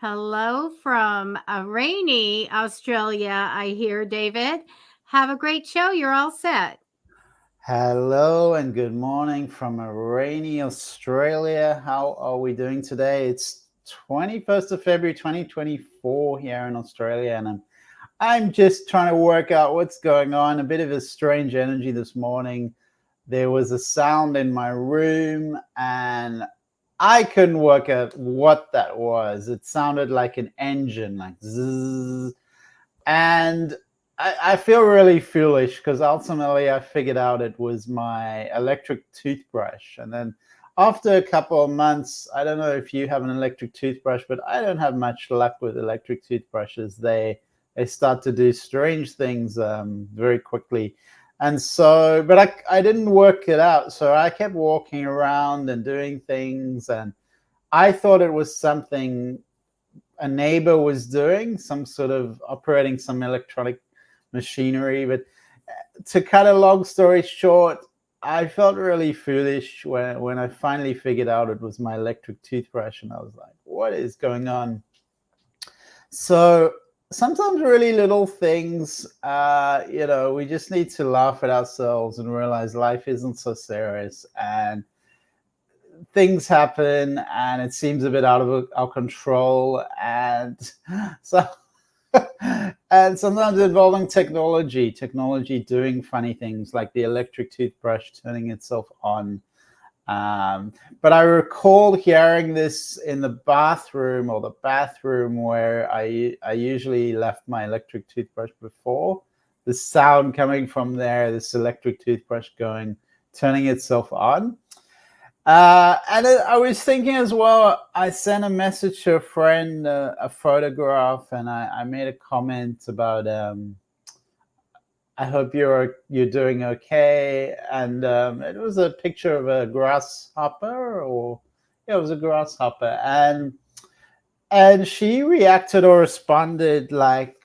Hello from a rainy Australia, I hear, David. Have a great show. You're all set. Hello and good morning from a rainy Australia. How are we doing today? It's 21st of February 2024 here in Australia, and I'm just trying to work out what's going on. A bit of a strange energy this morning. There was a sound in my room and I couldn't work out what that was. It sounded like an engine, like zzz. And I feel really foolish because ultimately I figured out it was my electric toothbrush. And then after a couple of months, I don't know if you have an electric toothbrush, but I don't have much luck with electric toothbrushes. They start to do strange things very quickly. And so, but I didn't work it out. So I kept walking around and doing things. And I thought it was something a neighbor was doing, some sort of operating some electronic machinery. But to cut a long story short, I felt really foolish when I finally figured out it was my electric toothbrush, and I was like, what is going on? So sometimes really little things, we just need to laugh at ourselves and realize life isn't so serious, and things happen and it seems a bit out of our control, and so and sometimes involving technology doing funny things like the electric toothbrush turning itself on. But I recall hearing this in the bathroom where I usually left my electric toothbrush before. The sound coming from there, this electric toothbrush turning itself on. I was thinking as well, I sent a message to a friend, a photograph, and I made a comment about, I hope you're doing okay. And it was a picture of a grasshopper, it was a grasshopper. And she reacted or responded like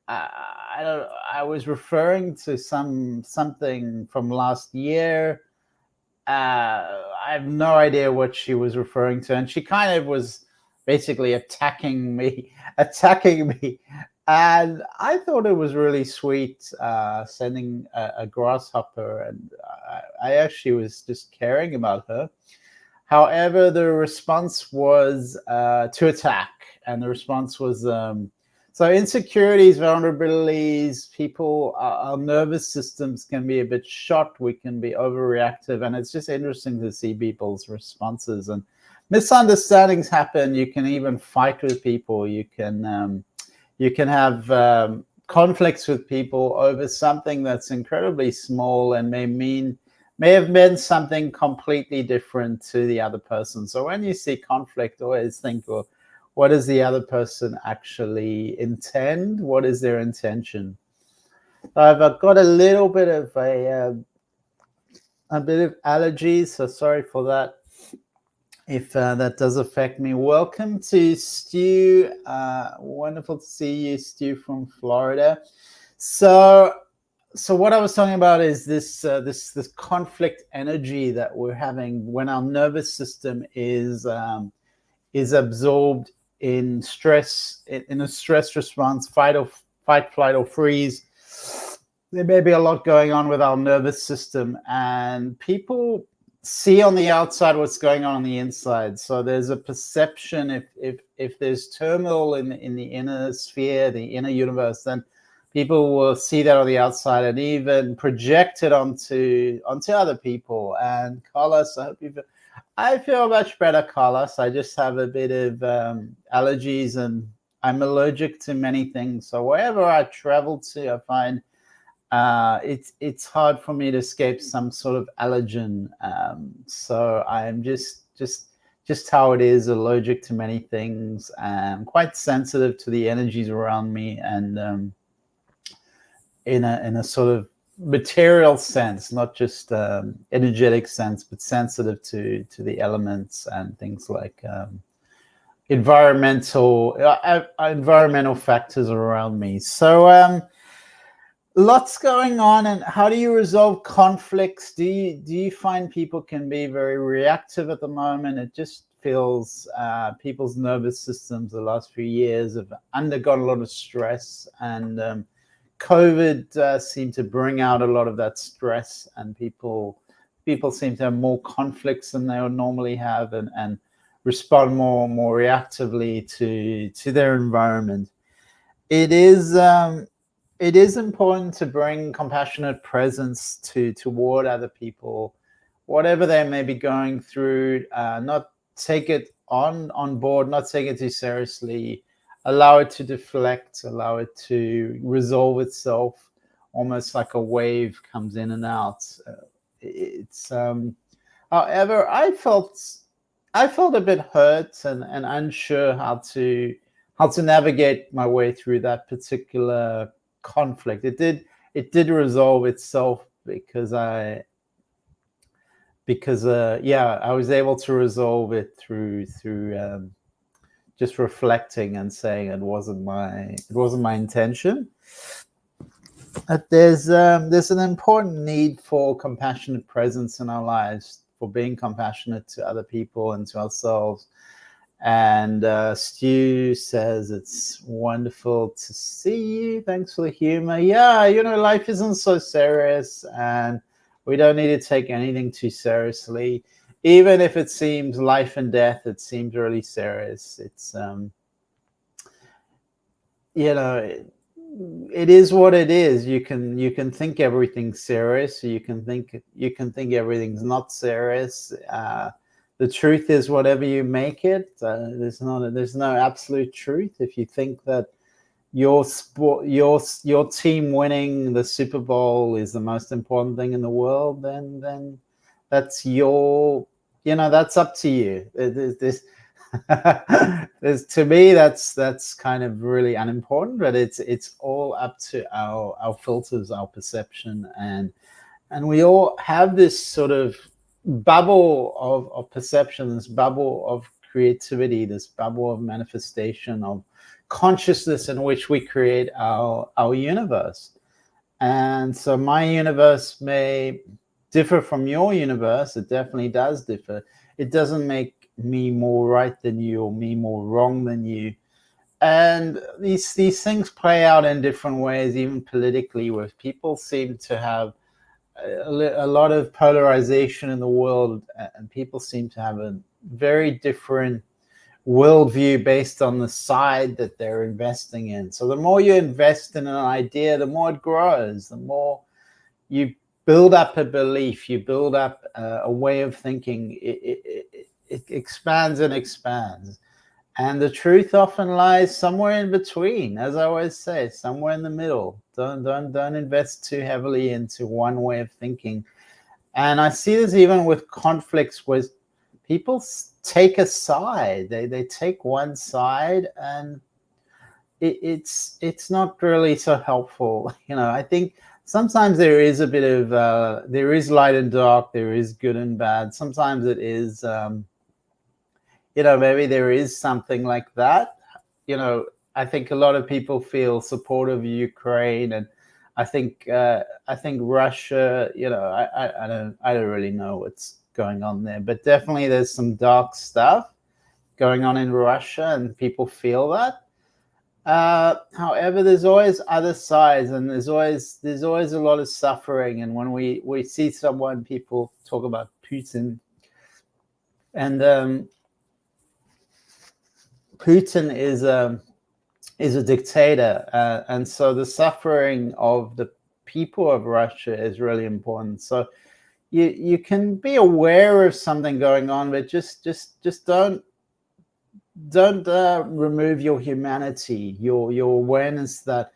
I was referring to something from last year. I have no idea what she was referring to, and she kind of was basically attacking me. And I thought it was really sweet, sending a grasshopper, and I actually was just caring about her. However, the response was to attack, and the response was so insecurities, vulnerabilities, our nervous systems can be a bit shocked. We can be overreactive, and it's just interesting to see people's responses. And misunderstandings happen. You can even fight with people. You can have conflicts with people over something that's incredibly small and may have meant something completely different to the other person. So when you see conflict, always think, well, what does the other person actually intend? What is their intention? I've got a little bit of a bit of allergies, so sorry for that if that does affect me. Welcome to Stu. Wonderful to see you, Stu from Florida. So what I was talking about is this conflict energy that we're having when our nervous system is absorbed in stress, in a stress response, fight, flight, or freeze. There may be a lot going on with our nervous system, and people see on the outside what's going on the inside. So there's a perception, if there's turmoil in the inner sphere, the inner universe, then people will see that on the outside and even project it onto other people. And Carlos, I feel much better, Carlos. I just have a bit of allergies, and I'm allergic to many things. So wherever I travel to, I find it's hard for me to escape some sort of allergen. So I'm just how it is, allergic to many things, and quite sensitive to the energies around me, and in a sort of material sense, not just energetic sense, but sensitive to the elements and things like environmental factors around me. So lots going on. And how do you resolve conflicts? Do you find people can be very reactive at the moment? It just feels people's nervous systems the last few years have undergone a lot of stress, and COVID seemed to bring out a lot of that stress, and people seem to have more conflicts than they would normally have, and respond more reactively to their environment. It is important to bring compassionate presence toward other people, whatever they may be going through. Not take it on board, not take it too seriously. Allow it to deflect, allow it to resolve itself, almost like a wave comes in and out. However, I felt a bit hurt and unsure how to navigate my way through that particular conflict. It did resolve itself because I was able to resolve it through just reflecting and saying it wasn't my intention. But there's an important need for compassionate presence in our lives, for being compassionate to other people and to ourselves. And Stu says, it's wonderful to see you. Thanks for the humor. Yeah, life isn't so serious, and we don't need to take anything too seriously. Even if it seems life and death, it seems really serious. It's it is what it is. You can think everything's serious. You can think everything's not serious. The truth is whatever you make it. There's no absolute truth. If you think that your team winning the Super Bowl is the most important thing in the world, then that's that's up to you. To me, that's kind of really unimportant, but it's all up to our filters, our perception, and we all have this sort of bubble of perception, this bubble of creativity, this bubble of manifestation of consciousness in which we create our universe. And so my universe may differ from your universe. It definitely does differ. It doesn't make me more right than you or me more wrong than you. And these things play out in different ways, even politically, where people seem to have a lot of polarization in the world, and people seem to have a very different worldview based on the side that they're investing in. So the more you invest in an idea, the more it grows, the more you build up a belief, you build up a way of thinking. It expands and expands. And the truth often lies somewhere in between, as I always say, somewhere in the middle. Don't invest too heavily into one way of thinking. And I see this even with conflicts where people take a side. They take one side, and it's not really so helpful. I think sometimes there is a bit of there is light and dark, there is good and bad. Sometimes it is maybe there is something like that. I think a lot of people feel supportive of Ukraine, and I think Russia. I don't really know what's going on there, but definitely there's some dark stuff going on in Russia, and people feel that. However, there's always other sides, and there's always a lot of suffering. And when we see someone, people talk about Putin, and Putin is a dictator, and so the suffering of the people of Russia is really important. So you can be aware of something going on, but just don't remove your humanity, your awareness that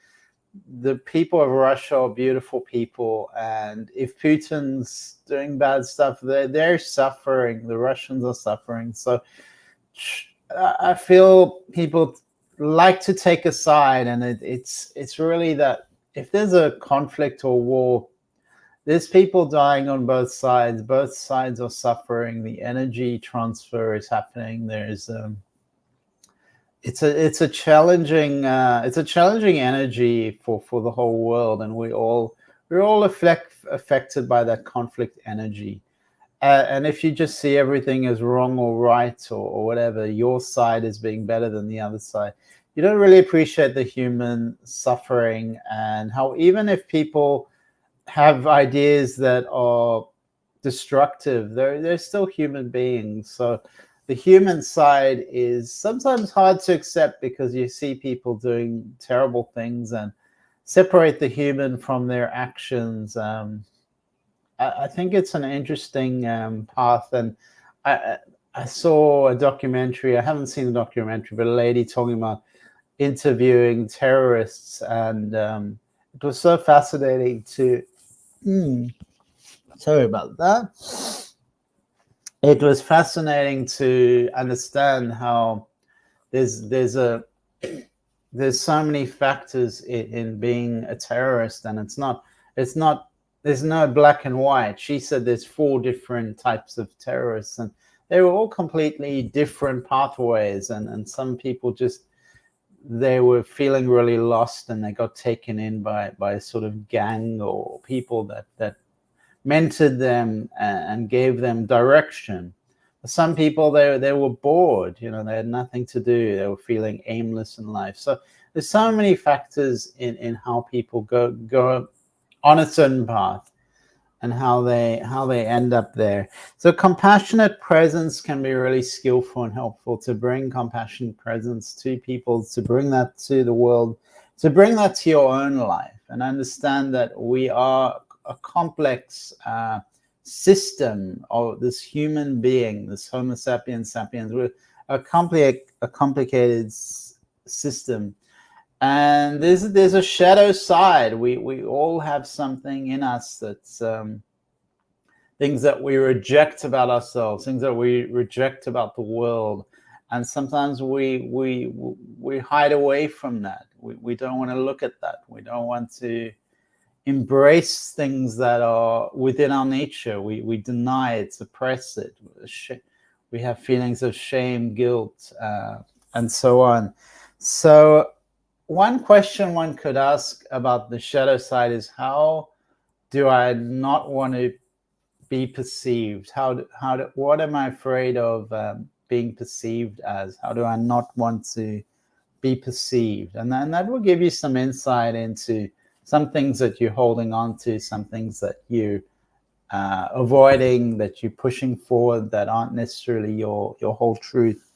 the people of Russia are beautiful people, and if Putin's doing bad stuff, they're suffering. The Russians are suffering. So I feel people like to take a side, and it's really that if there's a conflict or war, there's people dying on both sides. Both sides are suffering. The energy transfer is happening. There's it's a challenging energy for the whole world, and we're all affected by that conflict energy. And if you just see everything as wrong or right or whatever, your side is being better than the other side, you don't really appreciate the human suffering, and how even if people have ideas that are destructive, they're still human beings. So the human side is sometimes hard to accept, because you see people doing terrible things, and separate the human from their actions. I think it's an interesting path. And I, I saw a documentary. I haven't seen the documentary, but a lady talking about interviewing terrorists, and it was so fascinating to. Sorry about that. It was fascinating to understand how there's so many factors in being a terrorist, and it's not there's no black and white. She said there's 4 different types of terrorists, and they were all completely different pathways, and some people just, they were feeling really lost, and they got taken in by a sort of gang or people that mentored them and gave them direction. Some people, they were bored, they had nothing to do, they were feeling aimless in life. So there's so many factors in how people go on a certain path, and how they end up there. So compassionate presence can be really skillful and helpful, to bring compassionate presence to people, to bring that to the world, to bring that to your own life, and understand that we are a complex system of this human being, this Homo sapiens sapiens. We're a complicated system, and there's a shadow side. We all have something in us that's things that we reject about ourselves, things that we reject about the world, and sometimes we hide away from that. We don't want to look at that. We don't want to embrace things that are within our nature. We deny it, suppress it. We have feelings of shame, guilt, and so on. So one question one could ask about the shadow side is, how do I not want to be perceived? What am I afraid of being perceived as? How do I not want to be perceived? And then that will give you some insight into some things that you're holding on to, some things that you're avoiding, that you're pushing forward, that aren't necessarily your whole truth.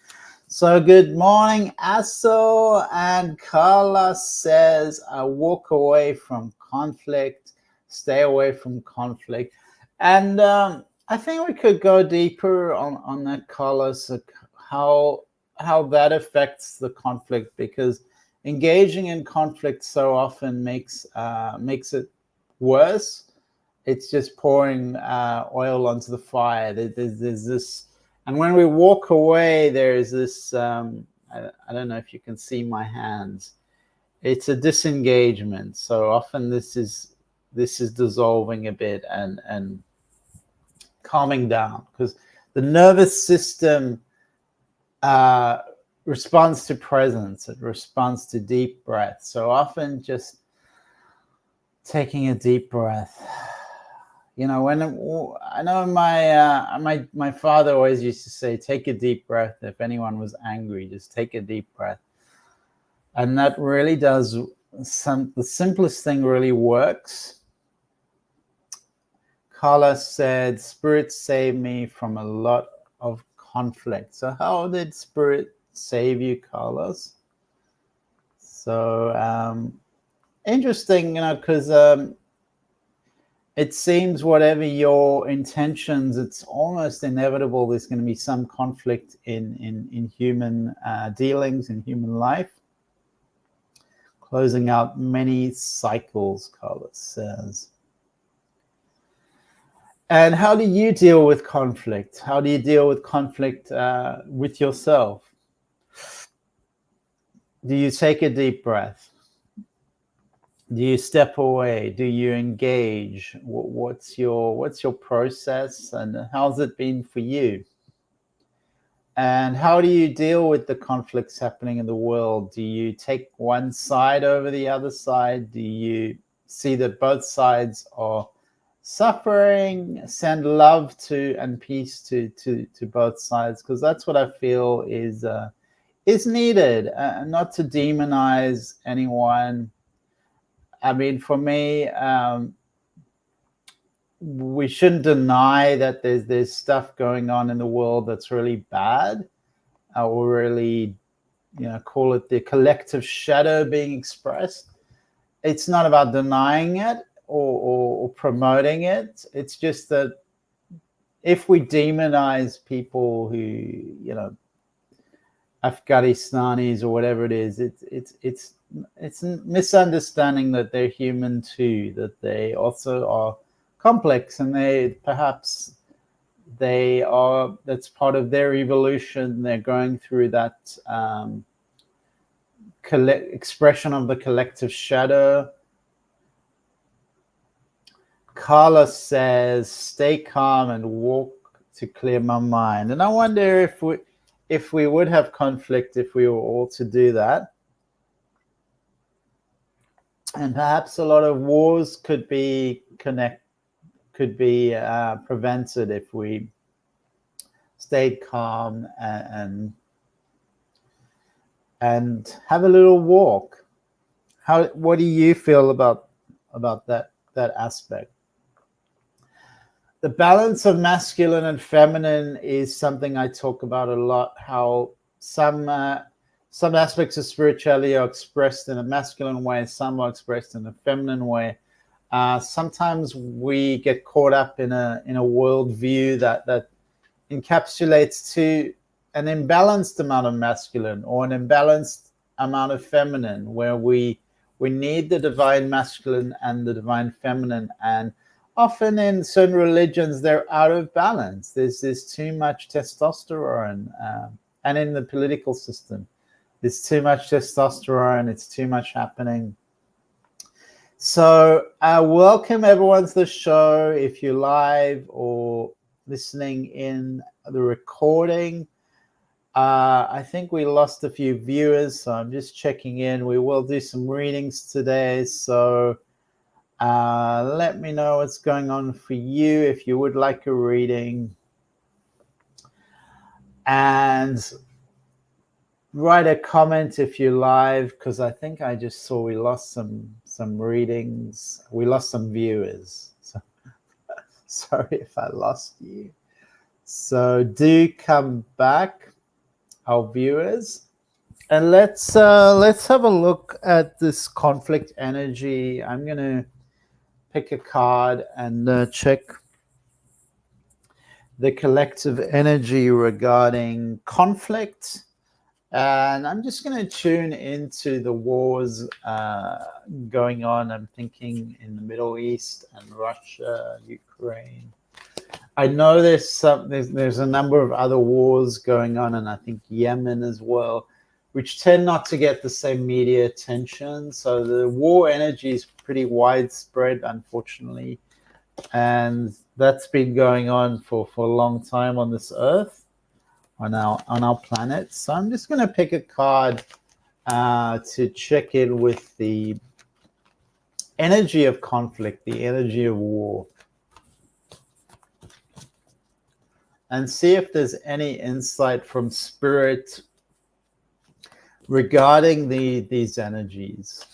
So good morning, Aso. And Carla says, I walk away from conflict, stay away from conflict. And I think we could go deeper on that, Carla, so how that affects the conflict, because engaging in conflict so often makes it worse. It's just pouring oil onto the fire. There's this, and when we walk away, there's this. I don't know if you can see my hands. It's a disengagement. So often this is dissolving a bit and calming down, because the nervous system responds to presence. It responds to deep breath. So often just taking a deep breath. When I know my father always used to say, take a deep breath. If anyone was angry, just take a deep breath. And that really does the simplest thing really works. Carla said, Spirit saved me from a lot of conflict. So how did Spirit save you, Carlos? So interesting, because it seems whatever your intentions, it's almost inevitable there's going to be some conflict in human dealings, in human life. Closing out many cycles, Carlos says. And how do you deal with conflict? How do you deal with conflict with yourself? Do you take a deep breath? Do you step away? Do you engage? What's your process, and how's it been for you? And how do you deal with the conflicts happening in the world? Do you take one side over the other side? Do you see that both sides are suffering, send love to and peace to both sides, because that's what I feel is needed, not to demonize anyone. I mean, for me, we shouldn't deny that there's stuff going on in the world that's really bad, or really, call it the collective shadow being expressed. It's not about denying it or promoting it. It's just that if we demonize people who, Afghanistanis or whatever it is, it's misunderstanding that they're human too, that they also are complex, and that's part of their evolution. They're going through that expression of the collective shadow. Carla says, stay calm and walk to clear my mind. And I wonder if we would have conflict if we were all to do that. And perhaps a lot of wars could be prevented if we stayed calm and have a little walk. What do you feel about that aspect? The balance of masculine and feminine is something I talk about a lot. How some aspects of spirituality are expressed in a masculine way, some are expressed in a feminine way. Sometimes we get caught up in a worldview that encapsulates to an imbalanced amount of masculine or an imbalanced amount of feminine, where we need the divine masculine and the divine feminine, and often in certain religions they're out of balance. There's too much testosterone, and in the political system there's too much testosterone. It's too much happening. So welcome everyone to the show. If you're live or listening in the recording, I think we lost a few viewers, so I'm just checking in. We will do some readings today, so let me know what's going on for you if you would like a reading. And write a comment if you're live, because I think I just saw we lost some readings. We lost some viewers. So sorry if I lost you. So do come back, our viewers. And let's have a look at this conflict energy. I'm going to pick a card and check the collective energy regarding conflict. And I'm just going to tune into the wars going on. I'm thinking in the Middle East and Russia, Ukraine. I know there's a number of other wars going on, and I think Yemen as well, which tend not to get the same media attention. So the war energy is pretty widespread, unfortunately, and that's been going on for a long time on this earth, on our planet. So I'm just going to pick a card to check in with the energy of conflict, the energy of war, and see if there's any insight from spirit regarding these energies.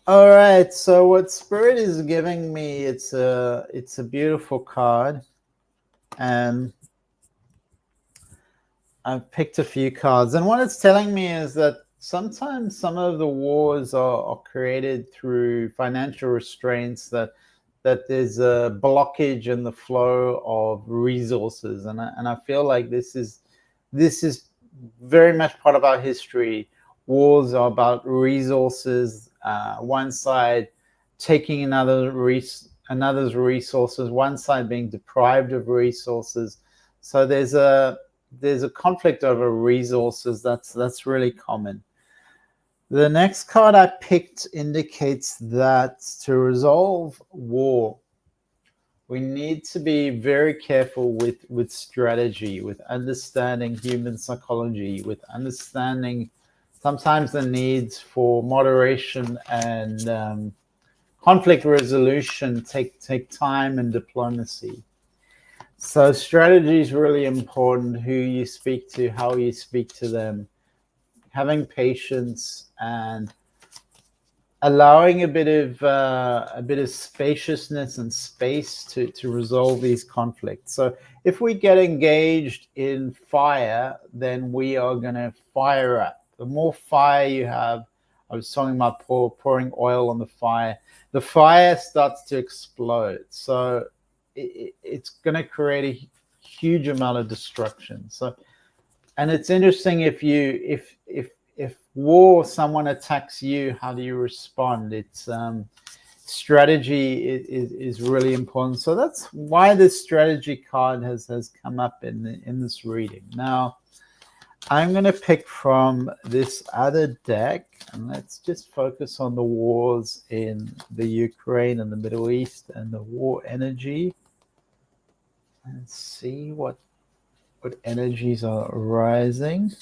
All right, so what spirit is giving me, it's a beautiful card, and I've picked a few cards, and what it's telling me is that sometimes some of the wars are created through financial restraints, that there's a blockage in the flow of resources, and I feel like this is very much part of our history. Wars are about resources. One side taking another's resources, one side being deprived of resources. So there's a conflict over resources that's really common. The next card I picked indicates that to resolve war, we need to be very careful with strategy, with understanding human psychology, with understanding sometimes the needs for moderation and conflict resolution take time and diplomacy. So strategy is really important. Who you speak to, how you speak to them, having patience, and allowing a bit of spaciousness and space to resolve these conflicts. So if we get engaged in fire, then we are going to fire up. The more fire you have, I was talking about pouring oil on the fire starts to explode. So it's going to create a huge amount of destruction. So, and it's interesting, if war, someone attacks you, how do you respond? It's strategy is really important. So that's why this strategy card has come up in this reading. Now, I'm going to pick from this other deck, and let's just focus on the wars in the Ukraine and the Middle East and the war energy, and see what energies are rising.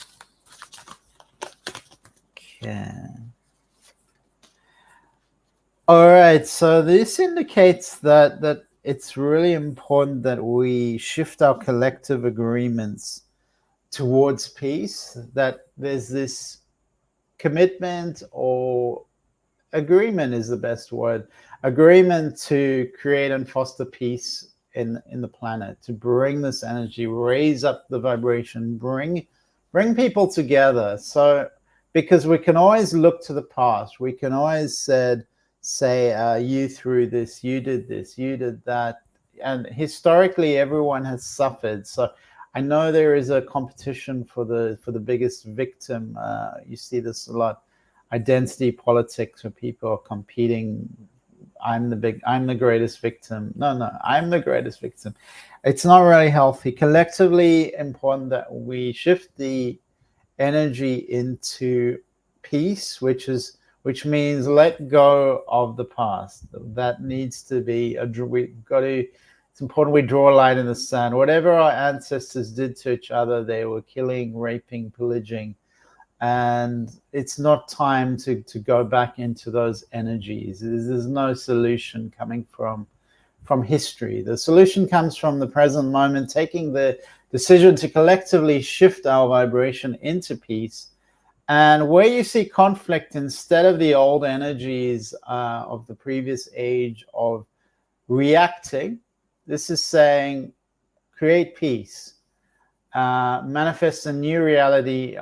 Okay. All right, so this indicates that it's really important that we shift our collective agreements towards peace, that there's this commitment, or agreement is the best word, agreement to create and foster peace in the planet, to bring this energy, raise up the vibration, bring people together. So because we can always look to the past, we can always say you threw this, you did that, and historically everyone has suffered. So I know there is a competition for the biggest victim. You see this a lot, identity politics, where people are competing. I'm the greatest victim. No, I'm the greatest victim. It's not really healthy. Collectively important that we shift the energy into peace, which means let go of the past. That needs to be it's important we draw a line in the sand. Whatever our ancestors did to each other, they were killing, raping, pillaging, and it's not time to go back into those energies. There's no solution coming from history. The solution comes from the present moment, taking the decision to collectively shift our vibration into peace. And where you see conflict, instead of the old energies of the previous age of reacting, this is saying create peace, manifest a new reality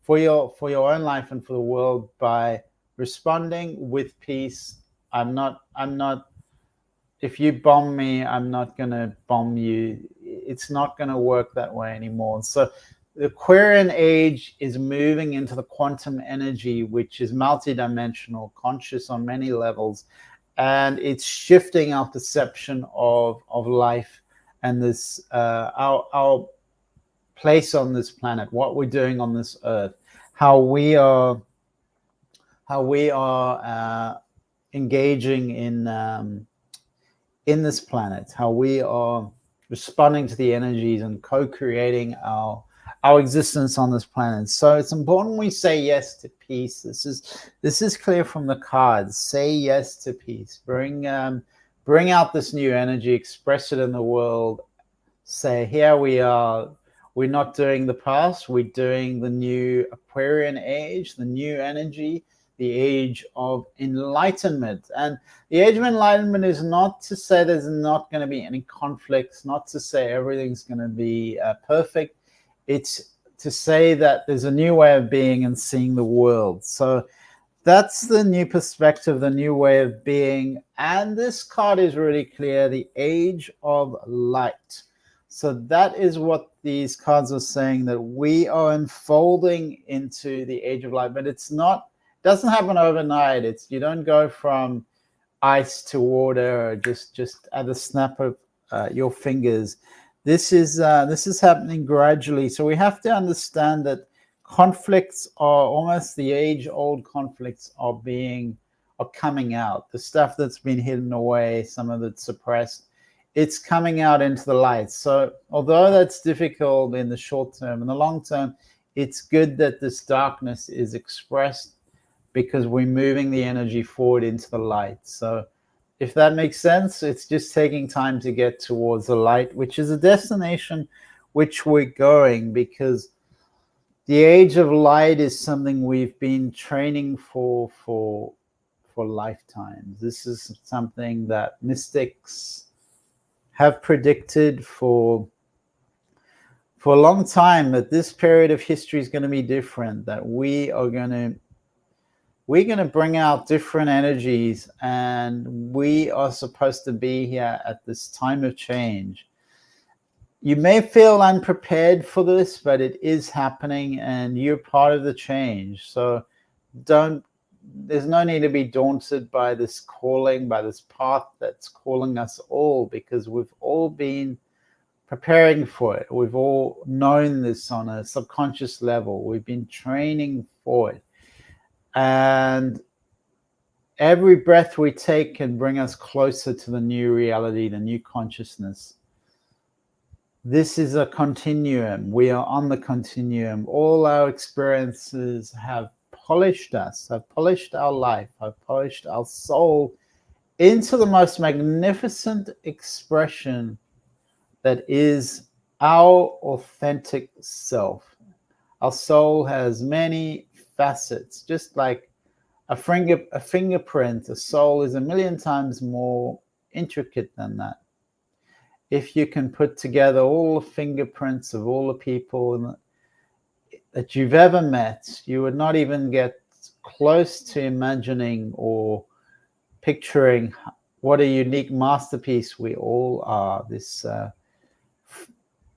for your own life and for the world by responding with peace. I'm not, if you bomb me, I'm not going to bomb you. It's not going to work that way anymore. So the Aquarian age is moving into the quantum energy, which is multidimensional, conscious on many levels, and it's shifting our perception of life and this our place on this planet, what we're doing on this earth, how we are engaging in this planet, how we are responding to the energies and co-creating our existence on this planet. So it's important we say yes to peace. This is clear from the cards. Say yes to peace. Bring out this new energy, express it in the world. Say, here we are. We're not doing the past. We're doing the new Aquarian age, the new energy, the age of enlightenment. And the age of enlightenment is not to say there's not going to be any conflicts, not to say everything's going to be perfect. It's to say that there's a new way of being and seeing the world. So that's the new perspective, the new way of being. And this card is really clear, the age of light. So that is what these cards are saying, that we are unfolding into the age of light. But it doesn't happen overnight. You don't go from ice to water just at the snap of your fingers. This is happening gradually. So we have to understand that conflicts are almost the age-old conflicts are coming out. The stuff that's been hidden away, some of it's suppressed, it's coming out into the light. So although that's difficult in the short term, in the long term, it's good that this darkness is expressed because we're moving the energy forward into the light. So if that makes sense, it's just taking time to get towards the light, which is a destination which we're going, because the age of light is something we've been training for lifetimes. This is something that mystics have predicted for a long time, that this period of history is going to be different, that we're going to bring out different energies, and we are supposed to be here at this time of change. You may feel unprepared for this, but it is happening, and you're part of the change. So there's no need to be daunted by this calling, by this path that's calling us all, because we've all been preparing for it. We've all known this on a subconscious level. We've been training for it. And every breath we take can bring us closer to the new reality, the new consciousness. This is a continuum. We are on the continuum. All our experiences have polished us, have polished our life, have polished our soul into the most magnificent expression that is our authentic self. Our soul has many facets, just like a fingerprint. A soul is 1,000,000 times more intricate than that. If you can put together all the fingerprints of all the people that you've ever met, you would not even get close to imagining or picturing what a unique masterpiece we all are.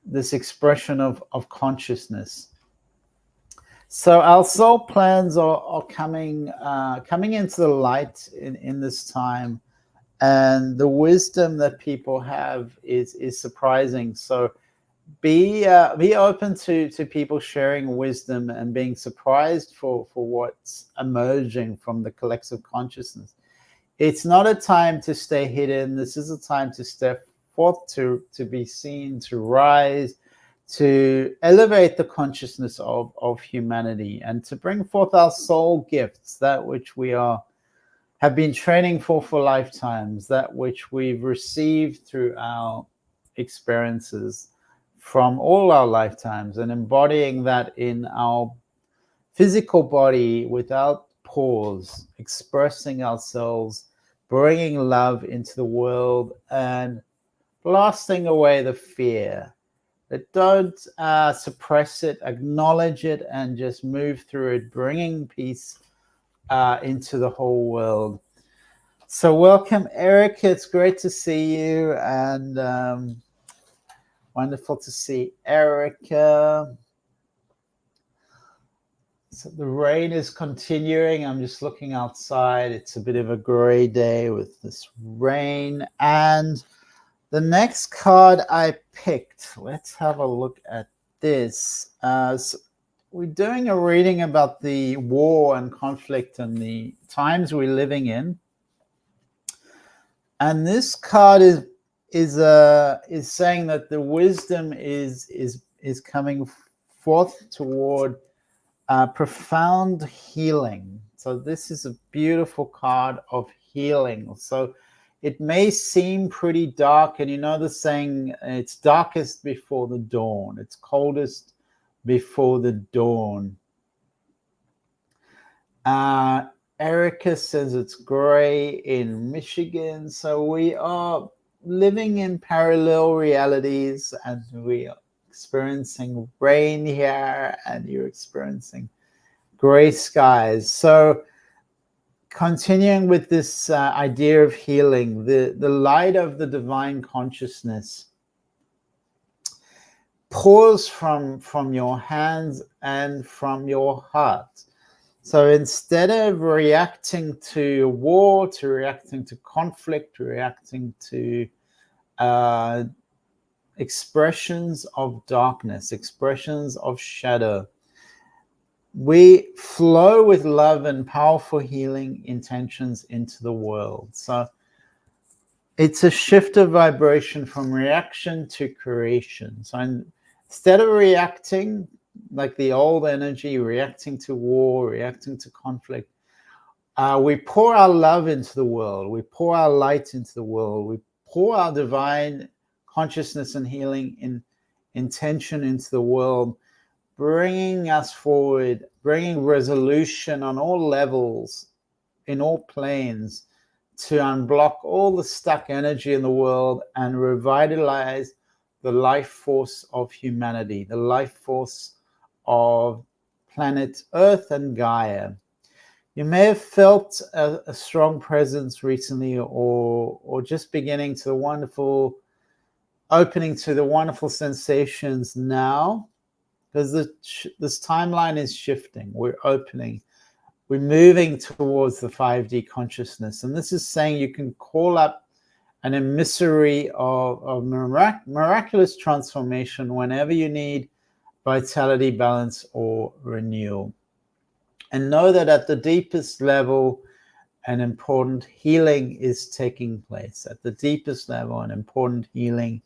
This expression of consciousness. So our soul plans are coming into the light in this time, and the wisdom that people have is surprising. So be open to people sharing wisdom and being surprised for what's emerging from the collective consciousness. It's not a time to stay hidden. This is a time to step forth, to be seen, to rise, to elevate the consciousness of humanity, and to bring forth our soul gifts, that which we have been training for lifetimes, that which we've received through our experiences from all our lifetimes, and embodying that in our physical body without pause, expressing ourselves, bringing love into the world, and blasting away the fear. But don't suppress it, acknowledge it, and just move through it, bringing peace into the whole world. So welcome, Erica. It's great to see you, and wonderful to see Erica. So the rain is continuing. I'm just looking outside. It's a bit of a gray day with this rain. And the next card I picked, let's have a look at this. So we're doing a reading about the war and conflict and the times we're living in. And this card is saying that the wisdom is coming forth toward profound healing. So this is a beautiful card of healing. So it may seem pretty dark, and you know the saying, it's darkest before the dawn, it's coldest before the dawn. Erica says it's gray in Michigan. So we are living in parallel realities, and we are experiencing rain here, and you're experiencing gray skies. So continuing with this idea of healing, the light of the divine consciousness pours from your hands and from your heart. So instead of reacting to war, to reacting to conflict, reacting to expressions of darkness, expressions of shadow, we flow with love and powerful healing intentions into the world. So it's a shift of vibration from reaction to creation. So instead of reacting like the old energy, reacting to war, reacting to conflict, We pour our love into the world. We pour our light into the world. We pour our divine consciousness and healing intention into the world, bringing us forward, bringing resolution on all levels, in all planes, to unblock all the stuck energy in the world and revitalize the life force of humanity, the life force of planet Earth and Gaia. You may have felt a strong presence recently, or just beginning to the wonderful opening to the wonderful sensations now, because this timeline is shifting. We're opening. We're moving towards the 5D consciousness. And this is saying you can call up an emissary of miraculous transformation whenever you need vitality, balance, or renewal. And know that at the deepest level, an important healing is taking place. At the deepest level, an important healing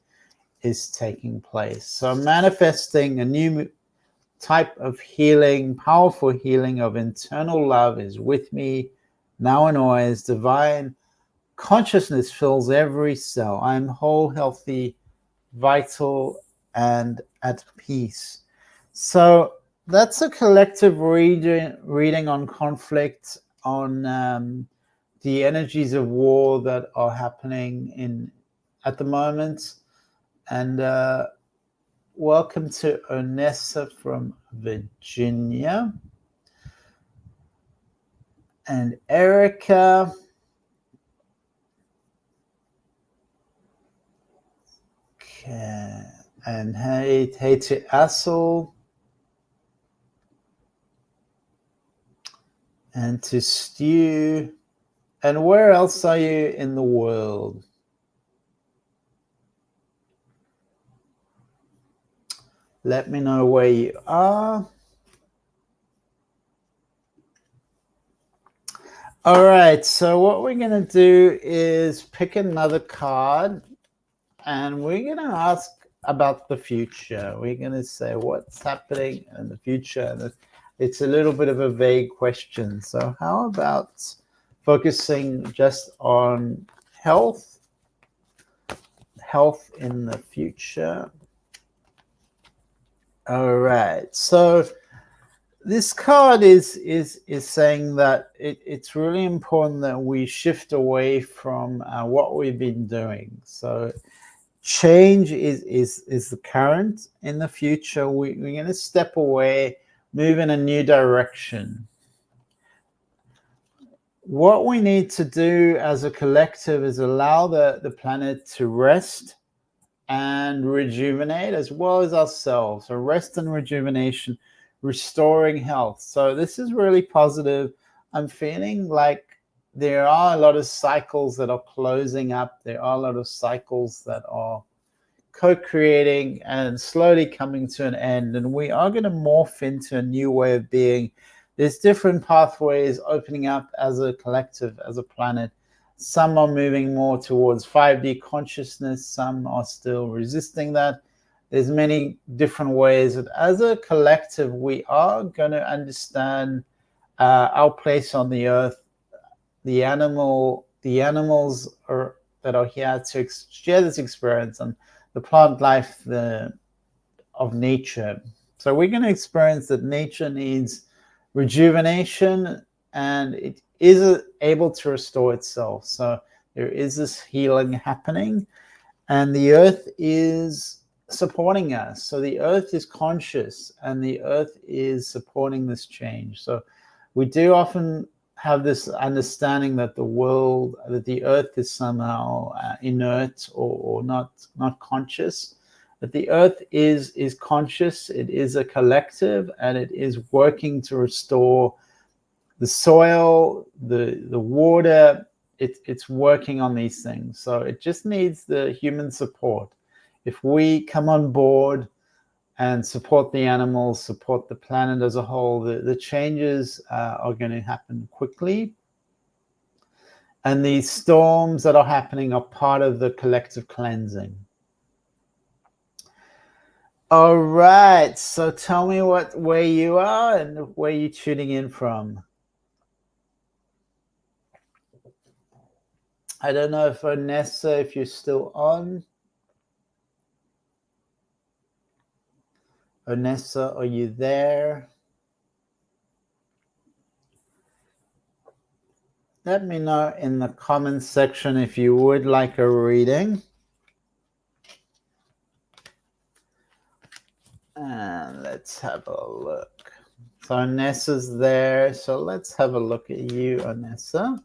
is taking place. So manifesting a new type of healing, powerful healing of internal love is with me now and always. Divine consciousness fills every cell. I'm whole, healthy, vital, and at peace. So that's a collective reading on conflict, on the energies of war that are happening at the moment. And welcome to Onessa from Virginia. And Erica. Okay. And hey to Assel. And to Stu. And where else are you in the world? Let me know where you are. All right, so what we're going to do is pick another card, and we're going to ask about the future. We're going to say what's happening in the future. It's a little bit of a vague question. So how about focusing just on health in the future? All right, so this card is saying that it's really important that we shift away from what we've been doing. So change is the current. In the future, we're going to step away, move in a new direction. What we need to do as a collective is allow the planet to rest and rejuvenate, as well as ourselves. So rest and rejuvenation, restoring health. So this is really positive. I'm feeling like there are a lot of cycles that are closing up. There are a lot of cycles that are co-creating and slowly coming to an end. And we are going to morph into a new way of being. There's different pathways opening up as a collective, as a planet. Some are moving more towards 5D consciousness. Some are still resisting that. There's many different ways. But as a collective, we are going to understand our place on the earth. The animals that are here to share this experience, and the plant life of nature. So we're going to experience that nature needs rejuvenation, and it is able to restore itself. So there is this healing happening, and the earth is supporting us. So the earth is conscious, and the earth is supporting this change. So we do often have this understanding that the earth is somehow inert or not conscious. But the earth is conscious. It is a collective, and it is working to restore the soil, the water. It's working on these things. So it just needs the human support. If we come on board and support the animals, support the planet as a whole, the changes are going to happen quickly. And these storms that are happening are part of the collective cleansing. All right, so tell me where you are and where you're tuning in from. I don't know if Onessa, if you're still on. Onessa, are you there? Let me know in the comments section if you would like a reading. And let's have a look. So Onessa's there. So let's have a look at you, Onessa.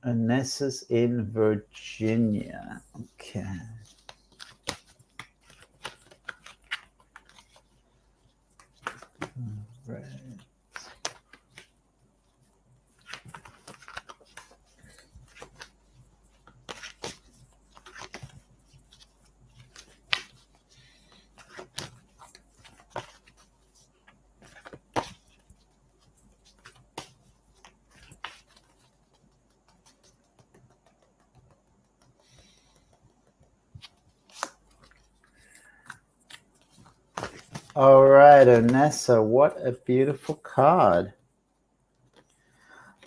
Onessa's in Virginia. Okay. Right. All right, Onessa, what a beautiful card.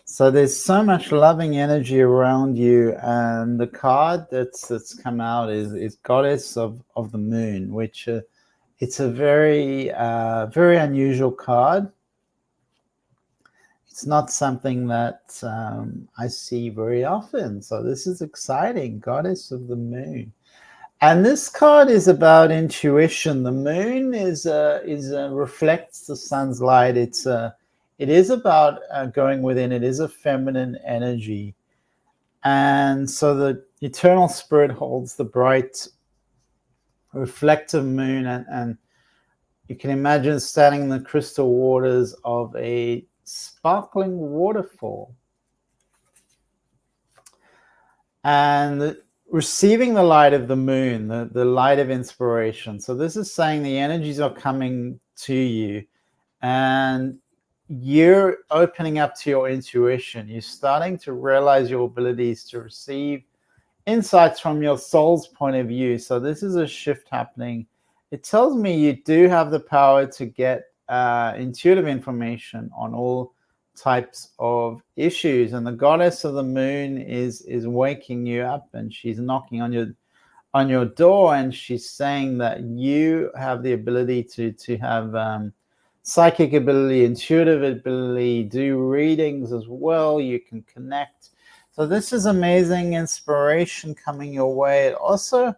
So there's so much loving energy around you, and the card that's come out is Goddess of the Moon, which it's a very very unusual card. It's not something that I see very often. So this is exciting, Goddess of the Moon. And this card is about intuition. The moon is reflects the sun's light. It is about going within. It is a feminine energy, and so the eternal spirit holds the bright, reflective moon, and you can imagine standing in the crystal waters of a sparkling waterfall, and receiving the light of the moon, the light of inspiration. So this is saying the energies are coming to you and you're opening up to your intuition. You're starting to realize your abilities to receive insights from your soul's point of view. So this is a shift happening. It tells me you do have the power to get intuitive information on all types of issues, and the goddess of the moon is waking you up, and she's knocking on your door, and she's saying that you have the ability to have psychic ability, intuitive ability, do readings as well. You can connect. So this is amazing inspiration coming your way. It also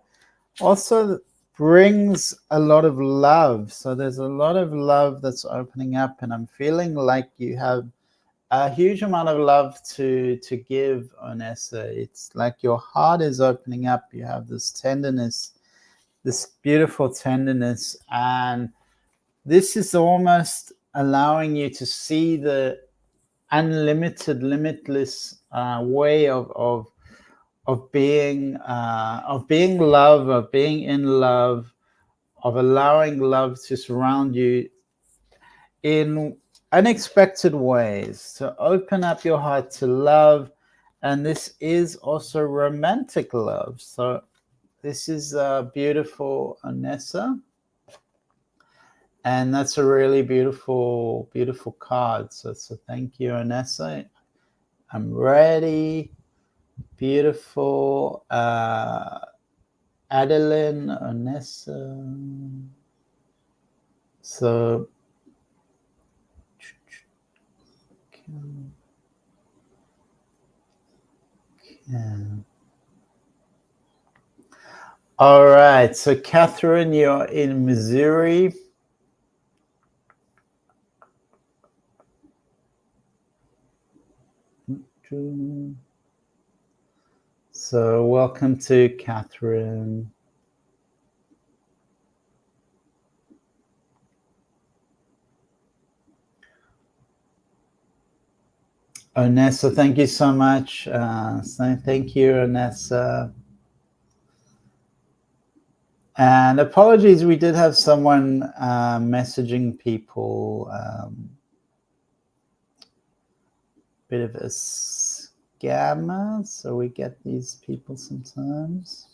brings a lot of love. So there's a lot of love that's opening up, and I'm feeling like you have a huge amount of love to give, Onessa. It's like your heart is opening up. You have this tenderness, this beautiful tenderness, and this is almost allowing you to see the unlimited, limitless way of being love, of being in love, of allowing love to surround you in unexpected ways, to open up your heart to love. And this is also romantic love. So this is beautiful, Onessa. And that's a really beautiful, beautiful card. So thank you, Onessa. I'm ready. Beautiful. Adeline, Onessa. So yeah. All right. So Catherine, you're in Missouri. So welcome to Catherine. Onessa, thank you so much. So thank you, Onessa. And apologies, we did have someone messaging people. Bit of a scammer, so we get these people sometimes.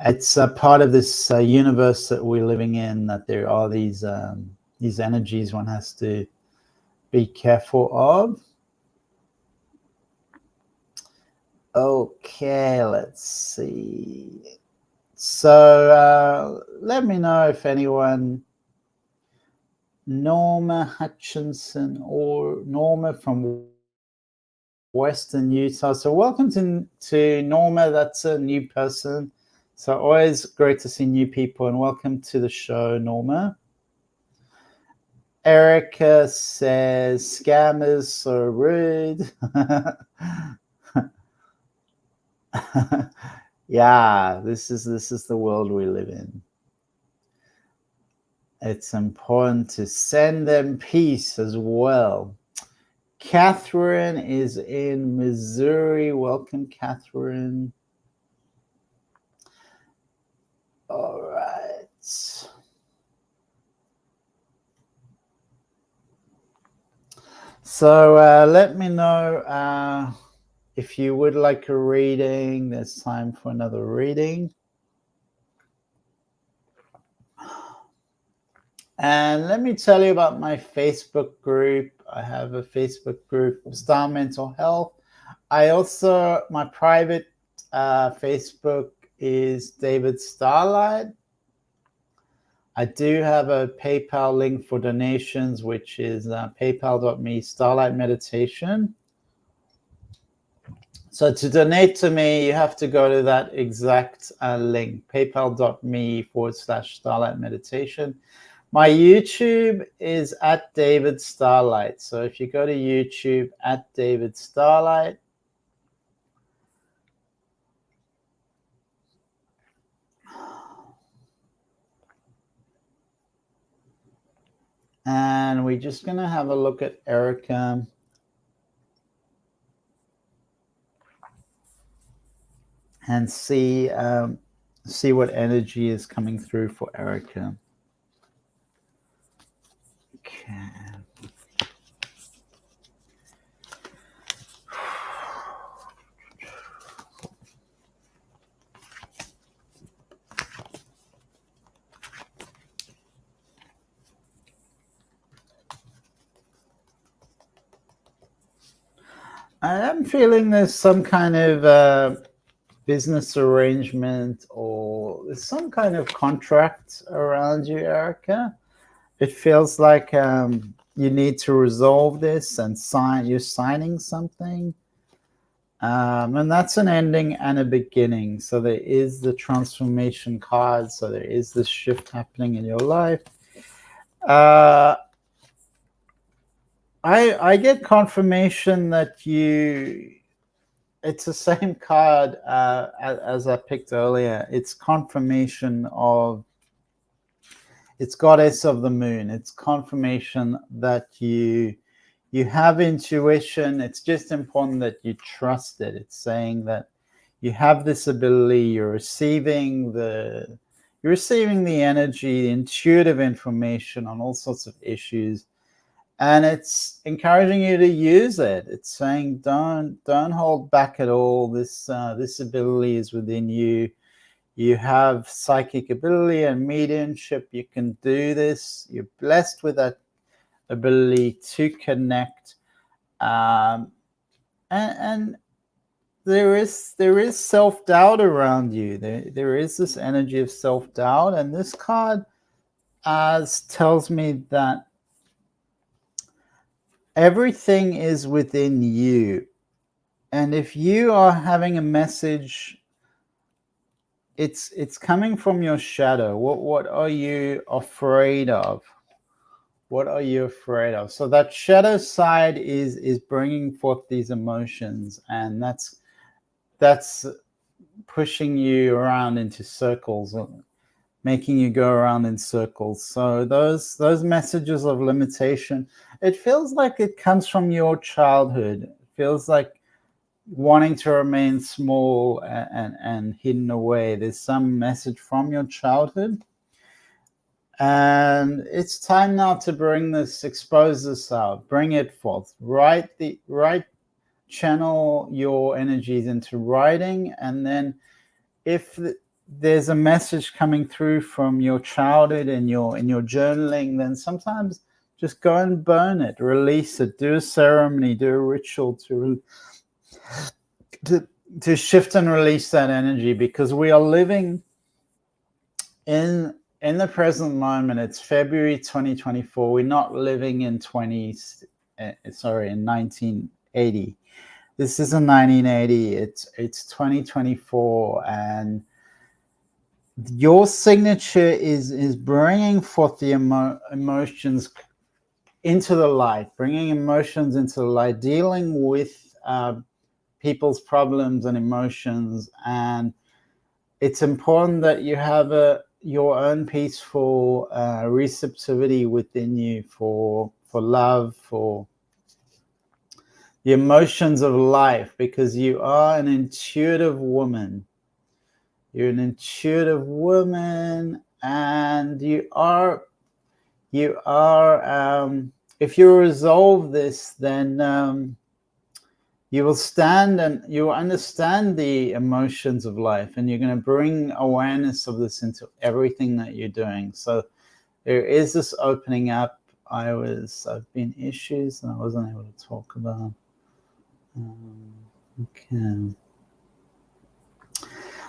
it's a part of this universe that we're living in, that there are these energies one has to be careful of. Okay, let's see. So let me know if anyone, Norma Hutchinson or Norma from Western Utah. So welcome to Norma. That's a new person. So always great to see new people, and welcome to the show, Norma. Erica says scammers so rude. Yeah, this is the world we live in. It's important to send them peace as well. Catherine is in Missouri. Welcome, Catherine. All right. So let me know if you would like a reading. There's time for another reading. And let me tell you about my Facebook group. I have a Facebook group, Star Mental Health. My private Facebook is David Starlyte. I do have a PayPal link for donations, which is paypal.me Starlight Meditation. So to donate to me, you have to go to that exact link, paypal.me/Starlight Meditation. My YouTube is at David Starlyte. So if you go to YouTube at David Starlyte, and we're just going to have a look at Erica. And see what energy is coming through for Erica. Okay. I am feeling there's some kind of business arrangement, or there's some kind of contract around you, Erica. It feels like you need to resolve this and you're signing something. And that's an ending and a beginning. So there is the transformation card. So there is this shift happening in your life. I get confirmation that it's the same card as I picked earlier. It's confirmation of, it's goddess of the moon. It's confirmation that you have intuition. It's just important that you trust it. It's saying that you have this ability, you're receiving the energy, the intuitive information on all sorts of issues. And it's encouraging you to use it. It's saying don't hold back at all. This ability is within you. You have psychic ability and mediumship. You can do this. You're blessed with that ability to connect. And there is self-doubt around you. There is this energy of self-doubt, and this card tells me that everything is within you. And if you are having a message, it's coming from your shadow. What are you afraid of? What are you afraid of? So that shadow side is bringing forth these emotions, and that's pushing you around into circles, making you go around in circles. So those messages of limitation, it feels like it comes from your childhood. It feels like wanting to remain small and hidden away. There's some message from your childhood. And it's time now to expose this out, bring it forth, channel your energies into writing. And then if there's a message coming through from your childhood and your journaling, then sometimes just go and burn it, release it, do a ceremony, do a ritual to shift and release that energy, because we are living in the present moment. It's February 2024. We're not living in 1980. This isn't 1980. It's 2024, and your signature is bringing forth the emotions into the light, bringing emotions into the light, dealing with people's problems and emotions. And it's important that you have your own peaceful receptivity within you for love, for the emotions of life, because you are an intuitive woman. You're an intuitive woman, and you are if you resolve this, then you will stand and you will understand the emotions of life, and you're going to bring awareness of this into everything that you're doing. So there is this opening up. I've been issues and I wasn't able to talk about. Okay.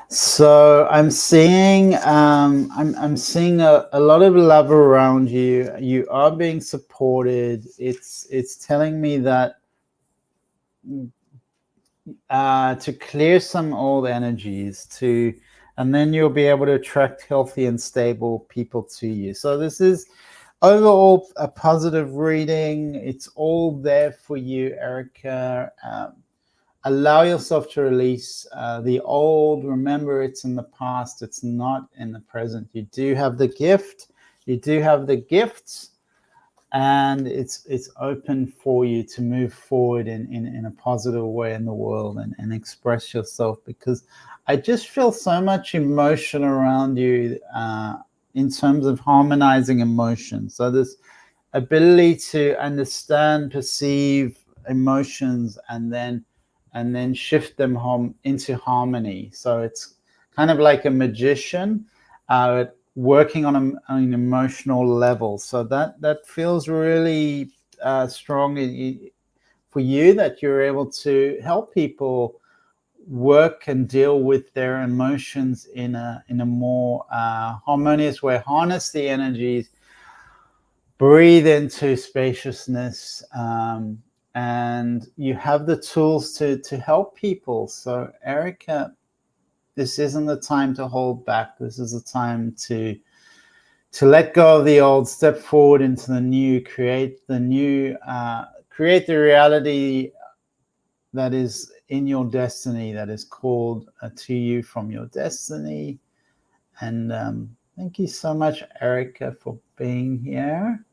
So I'm seeing I'm seeing a lot of love around you. You are being supported. It's telling me that to clear some old energies, and then you'll be able to attract healthy and stable people to you. So this is overall a positive reading. It's all there for you, Erica. Allow yourself to release the old. Remember, it's in the past. It's not in the present. You do have the gift. You do have the gifts, and it's open for you to move forward in a positive way in the world and express yourself, because I just feel so much emotion around you in terms of harmonizing emotions. So this ability to understand, perceive emotions, and then shift them into harmony. So it's kind of like a magician working on an emotional level. So that feels really strong for you, that you're able to help people work and deal with their emotions in a more harmonious way. Harness the energies, breathe into spaciousness, and you have the tools to help people. So Erica, this isn't the time to hold back. This is the time to let go of the old, step forward into the new, create the new, create the reality that is in your destiny, that is called to you from your destiny. And thank you so much, Erica, for being here.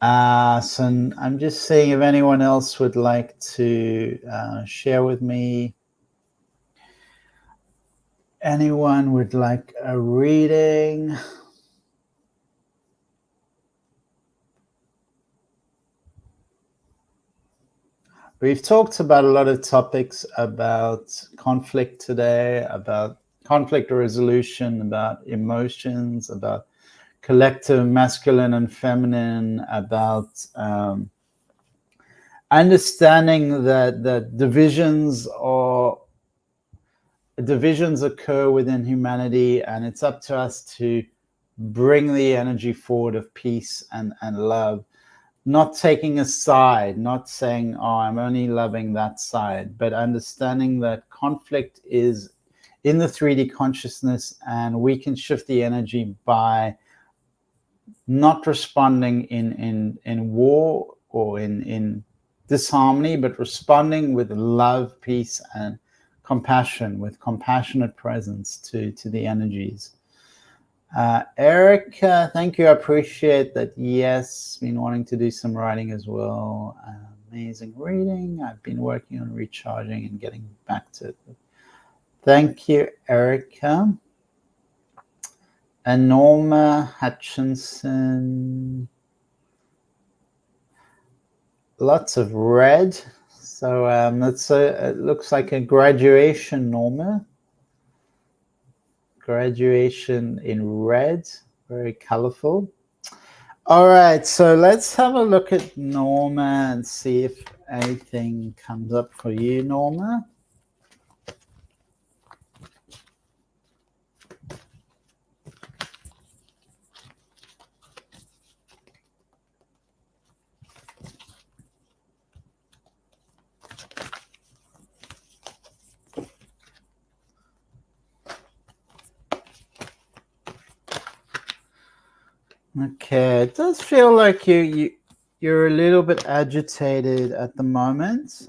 So I'm just seeing if anyone else would like to share with me. Anyone would like a reading? We've talked about a lot of topics about conflict today, about conflict resolution, about emotions, about collective masculine and feminine, about understanding that divisions occur within humanity, and it's up to us to bring the energy forward of peace and love, not taking a side, not saying, oh, I'm only loving that side, but understanding that conflict is in the 3D consciousness, and we can shift the energy by not responding in war or in disharmony, but responding with love, peace, and compassion, with compassionate presence to the energies. Erica, thank you. I appreciate that. Yes, been wanting to do some writing as well. Amazing reading. I've been working on recharging and getting back to it. Thank you, Erica. And Norma Hutchinson. Lots of red. So it looks like a graduation, Norma. Graduation in red, very colorful. All right, so let's have a look at Norma and see if anything comes up for you, Norma. Okay, it does feel like you're a little bit agitated at the moment.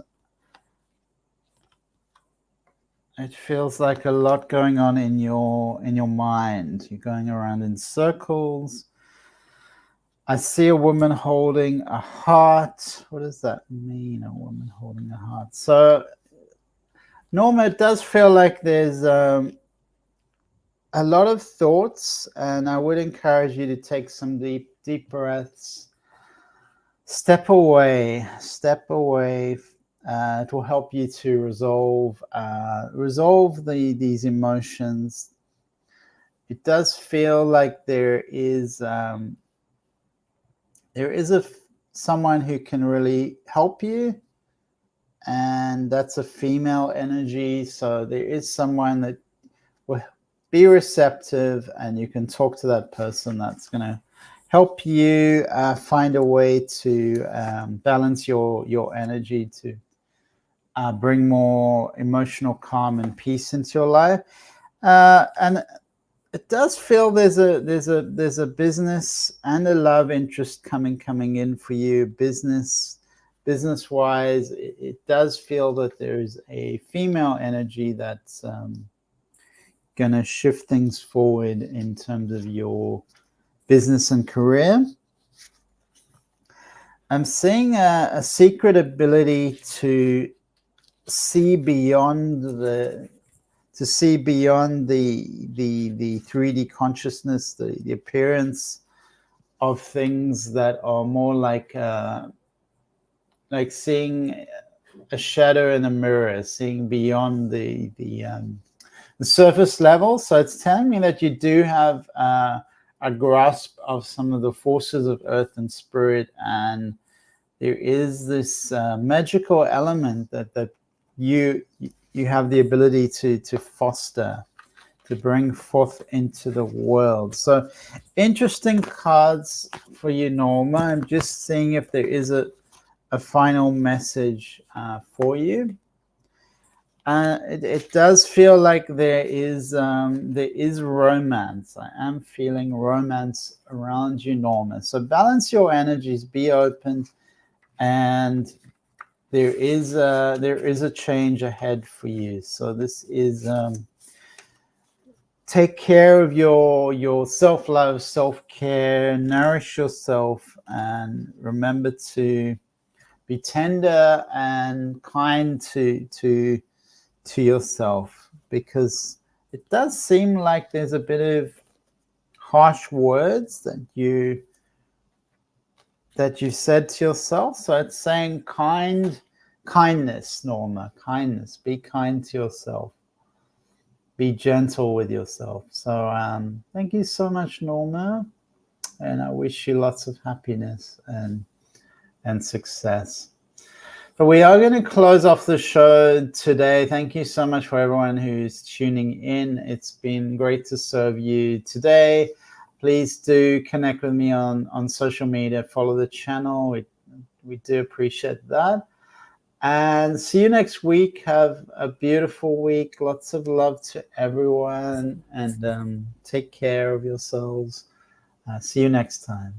It feels like a lot going on in your mind. You're going around in circles. I see a woman holding a heart. What does that mean, a woman holding a heart? So, Norma, it does feel like there's a lot of thoughts, and I would encourage you to take some deep breaths. Step away. It will help you to resolve these emotions. It does feel like there is someone who can really help you, and that's a female energy. So there is someone that will be receptive, and you can talk to that person that's going to help you find a way to balance your energy to bring more emotional calm and peace into your life. And it does feel there's a business and a love interest coming in for you. Business wise, it does feel that there's a female energy that's going to shift things forward in terms of your business and career. I'm seeing a secret ability to see beyond the 3D consciousness, the appearance of things that are more like seeing a shadow in a mirror, seeing beyond the surface level. So it's telling me that you do have a grasp of some of the forces of earth and spirit, and there is this magical element that you have the ability to foster, to bring forth into the world. So interesting cards for you, Norma. I'm just seeing if there is a final message for you. It does feel like there is romance. I am feeling romance around you, Norma. So balance your energies, be open, and there is a change ahead for you. So this is take care of your self-love, self-care, nourish yourself, and remember to be tender and kind to yourself, because it does seem like there's a bit of harsh words that you said to yourself. So it's saying kindness, Norma, kindness. Be kind to yourself. Be gentle with yourself. So thank you so much, Norma, and I wish you lots of happiness and success. But we are going to close off the show today. Thank you so much for everyone who's tuning in. It's been great to serve you today. Please do connect with me on social media. Follow the channel. We do appreciate that. And see you next week. Have a beautiful week. Lots of love to everyone. And take care of yourselves. See you next time.